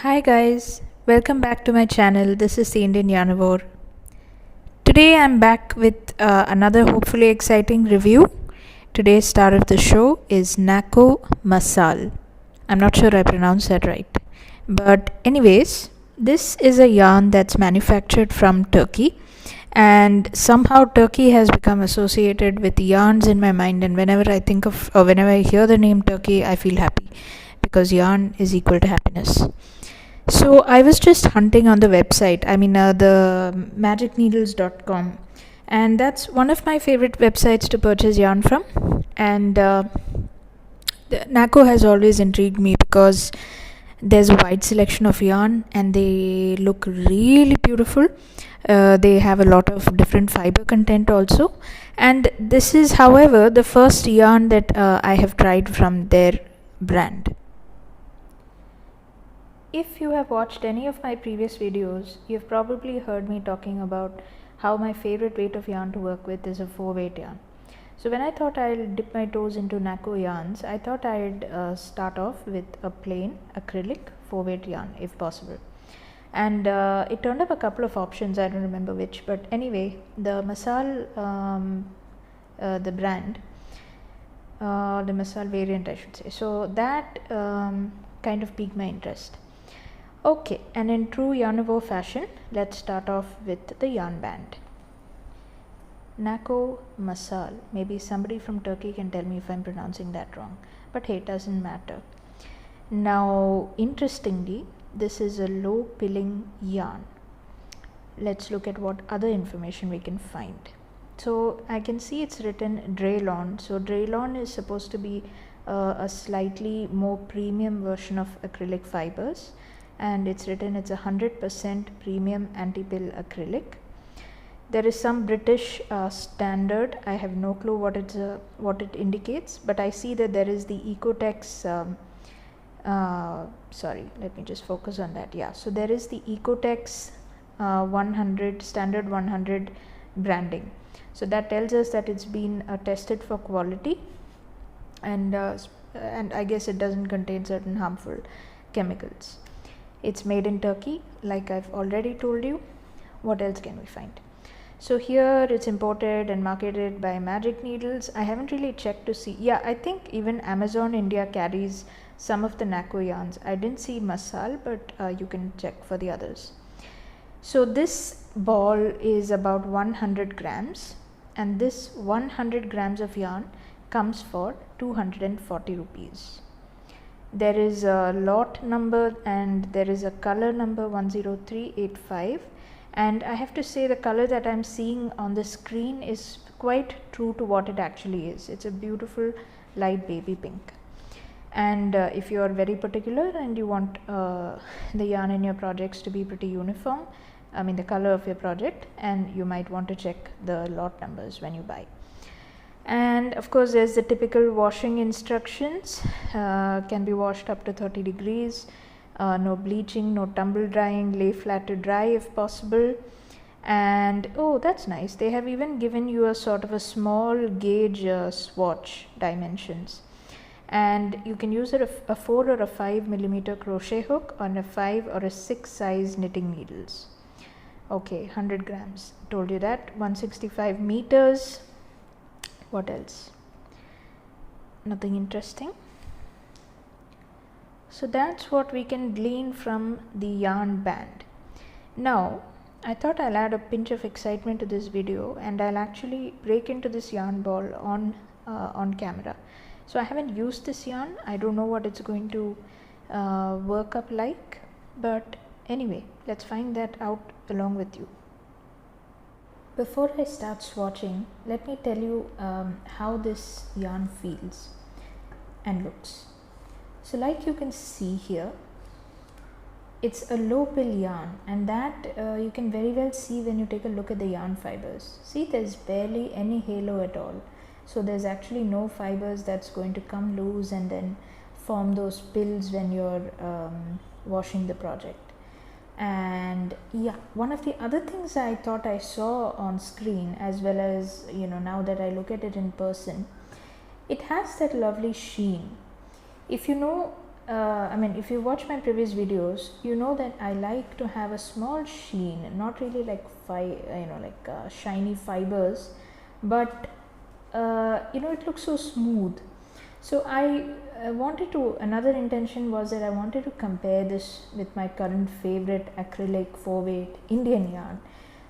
Hi guys, welcome back to my channel. This is the Indian Yarnivore. Today I'm back with another hopefully exciting review. Today's star of the show is Nako MASAL. I'm not sure I pronounced that right. But anyways, this is a yarn that's manufactured from Turkey, and somehow Turkey has become associated with yarns in my mind, and whenever I think of or whenever I hear the name Turkey, I feel happy because yarn is equal to happiness. So I was just hunting on the website, the magicneedles.com, and that's one of my favorite websites to purchase yarn from. And Nako has always intrigued me because there's a wide selection of yarn and they look really beautiful. They have a lot of different fiber content also, and this is, however, the first yarn that I have tried from their brand. If you have watched any of my previous videos, you've probably heard me talking about how my favorite weight of yarn to work with is a 4-weight yarn. So when I thought I'll dip my toes into Nako yarns, I thought I'd start off with a plain acrylic 4-weight yarn if possible. And it turned up a couple of options, I don't remember which, but anyway, the MASAL, the brand, the MASAL variant I should say, so that kind of piqued my interest. Okay, and in true Yarnivore fashion, let's start off with the yarn band. Nako MASAL. Maybe somebody from Turkey can tell me if I'm pronouncing that wrong, but hey, it doesn't matter. Now, interestingly, this is a low pilling yarn. Let's look at what other information we can find. So I can see it's written Draylon. So Draylon is supposed to be a slightly more premium version of acrylic fibers, and it's written it's 100% premium anti-pill acrylic. There is some British standard. I have no clue what it indicates, but I see that there is the Ecotex. Sorry, let me just focus on that. Yeah, so there is the Ecotex 100 standard 100 branding. So that tells us that it's been tested for quality, and I guess it doesn't contain certain harmful chemicals. It's made in Turkey, like I've already told you. What else can we find? So here it's imported and marketed by Magic Needles. I haven't really checked to see. Yeah, I think even Amazon India carries some of the Nako yarns. I didn't see MASAL, but you can check for the others. So this ball is about 100 grams, and this 100 grams of yarn comes for 240 rupees. There is a lot number and there is a color number 10385, and I have to say the color that I'm seeing on the screen is quite true to what it actually is. It's a beautiful light baby pink, and if you are very particular and you want the yarn in your projects to be pretty uniform, the color of your project, and you might want to check the lot numbers when you buy. And of course there's the typical washing instructions. Can be washed up to 30 degrees, no bleaching, no tumble drying, lay flat to dry if possible. And oh, that's nice, they have even given you a sort of a small gauge swatch dimensions, and you can use a 4 or a 5 millimeter crochet hook on a 5 or a 6 size knitting needles. Okay, 100 grams, told you that. 165 meters. What else? Nothing interesting. So that's what we can glean from the yarn band. Now I thought I'll add a pinch of excitement to this video, and I'll actually break into this yarn ball on camera. So I haven't used this yarn. I don't know what it's going to work up like, but anyway, let's find that out along with you. Before I start swatching, let me tell you how this yarn feels and looks. So like you can see here, it's a low pill yarn, and that you can very well see when you take a look at the yarn fibers. See, there's barely any halo at all. So there's actually no fibers that's going to come loose and then form those pills when you're washing the project. And yeah, one of the other things I thought I saw on screen, as well as now that I look at it in person, it has that lovely sheen. If you know I mean, if you watch my previous videos, you know that I like to have a small sheen, not really like shiny fibers, but it looks so smooth. So I wanted to, another intention was that I wanted to compare this with my current favorite acrylic 4-weight Indian yarn,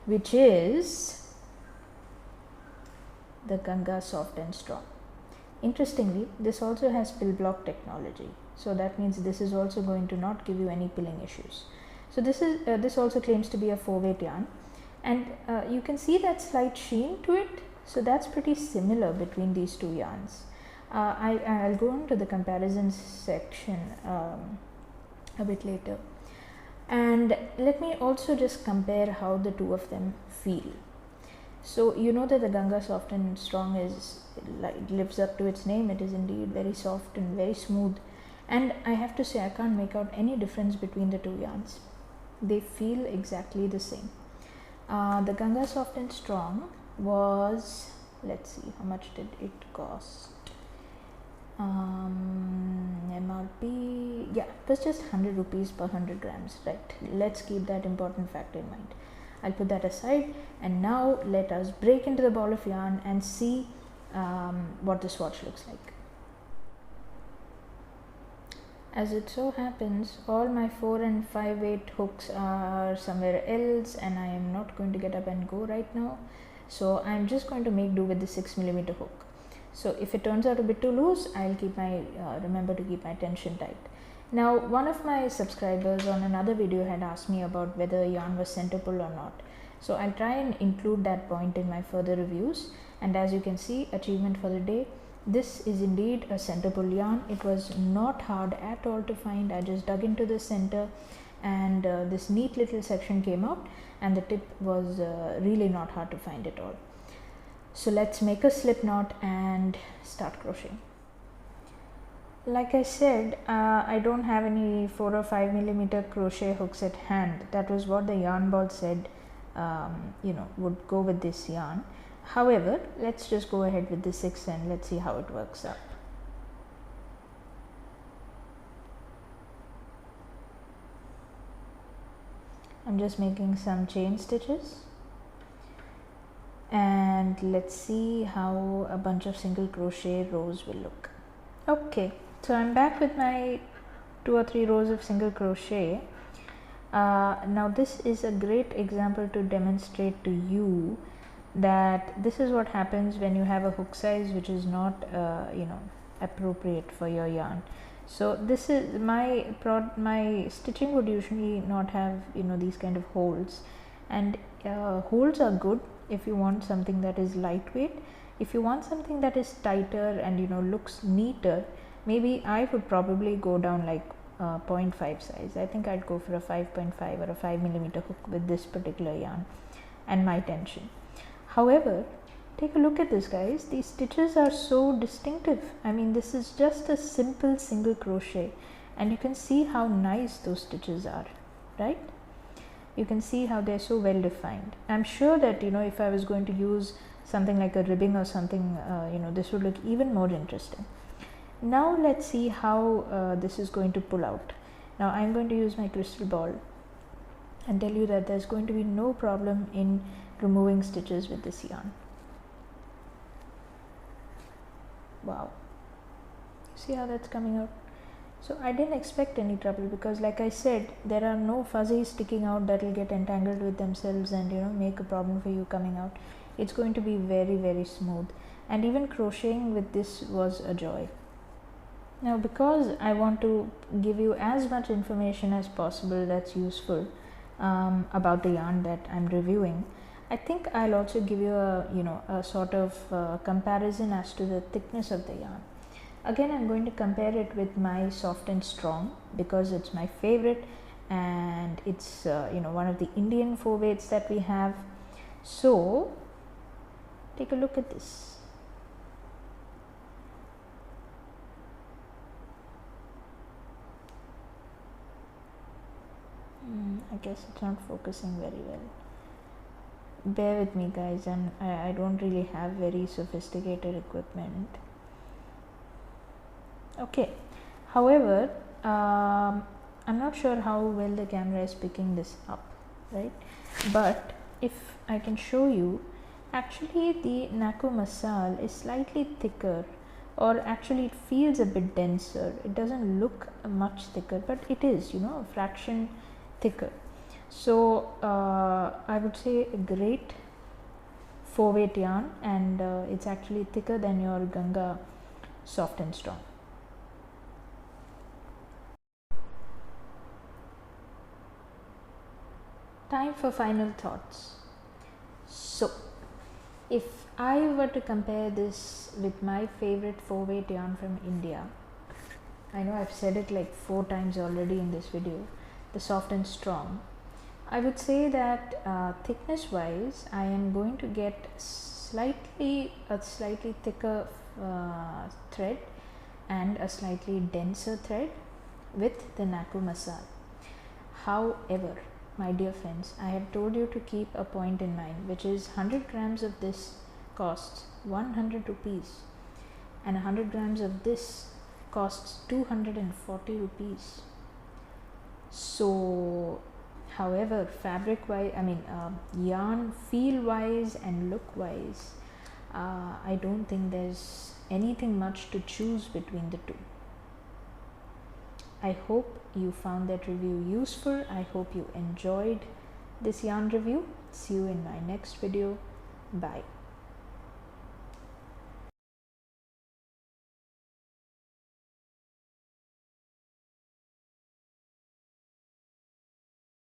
which is the Ganga Soft and Strong. Interestingly, this also has pill block technology, so that means this is also going to not give you any pilling issues. So this also claims to be a 4-weight yarn, and you can see that slight sheen to it, so that's pretty similar between these two yarns. I'll go on to the comparisons section a bit later, and let me also just compare how the two of them feel. So you know that the Ganga Soft and Strong lives up to its name. It is indeed very soft and very smooth, and I have to say I can't make out any difference between the two yarns. They feel exactly the same. The Ganga Soft and Strong was, let's see, how much did it cost? MRP, yeah, it was just 100 rupees per 100 grams, right? Let's keep that important fact in mind. I'll put that aside, and now let us break into the ball of yarn and see what the swatch looks like. As it so happens, all my 4 and 5 weight hooks are somewhere else, and I am not going to get up and go right now, so I'm just going to make do with the 6mm hook. So if it turns out a bit too loose, I'll keep my remember to keep my tension tight. Now, one of my subscribers on another video had asked me about whether yarn was center pull or not. So I'll try and include that point in my further reviews. And as you can see, achievement for the day, this is indeed a center pull yarn. It was not hard at all to find. I just dug into the center, and this neat little section came out, and the tip was really not hard to find at all. So let's make a slip knot and start crocheting. Like I said, I don't have any 4 or 5mm crochet hooks at hand. That was what the yarn ball said, would go with this yarn. However, let's just go ahead with the 6 and let's see how it works out. I'm just making some chain stitches, and let's see how a bunch of single crochet rows will look. Okay, so I'm back with my 2 or 3 rows of single crochet. Now this is a great example to demonstrate to you that this is what happens when you have a hook size which is not appropriate for your yarn. So this is my stitching would usually not have these kind of holes, and holes are good if you want something that is lightweight. If you want something that is tighter and looks neater, maybe I would probably go down like 0.5 size. I think I'd go for a 5.5 or a 5mm hook with this particular yarn and my tension. However, take a look at this, guys. These stitches are so distinctive. I mean, this is just a simple single crochet, and you can see how nice those stitches are, right? You can see how they're so well defined. I'm sure that if I was going to use something like a ribbing or something, this would look even more interesting. Now let's see how this is going to pull out. Now I'm going to use my crystal ball and tell you that there's going to be no problem in removing stitches with this yarn. Wow, see how that's coming out? So I didn't expect any trouble, because like I said, there are no fuzzies sticking out that will get entangled with themselves and make a problem for you coming out. It's going to be very, very smooth, and even crocheting with this was a joy. Now, because I want to give you as much information as possible that's useful about the yarn that I'm reviewing, I think I'll also give you a sort of comparison as to the thickness of the yarn. Again, I'm going to compare it with my Soft and Strong because it's my favorite, and it's one of the Indian 4 weights that we have. So take a look at this. I guess it's not focusing very well. Bear with me, guys. I don't really have very sophisticated equipment. Okay, however, I'm not sure how well the camera is picking this up, right? But if I can show you, actually the Nako MASAL is slightly thicker, or actually it feels a bit denser. It doesn't look much thicker, but it is, you know, a fraction thicker. So I would say a great 4-weight yarn, and it's actually thicker than your Ganga soft and strong. Time for final thoughts. So if I were to compare this with my favorite 4-weight yarn from India, I know I've said it like 4 times already in this video, the soft and strong, I would say that thickness wise I am going to get a slightly thicker thread and a slightly denser thread with the Nako MASAL. However, my dear friends, I have told you to keep a point in mind, which is 100 grams of this costs 100 rupees and 100 grams of this costs 240 rupees. So however, fabric wise, yarn feel wise and look wise, I don't think there's anything much to choose between the two. I hope you found that review useful. I hope you enjoyed this yarn review. See you in my next video. Bye.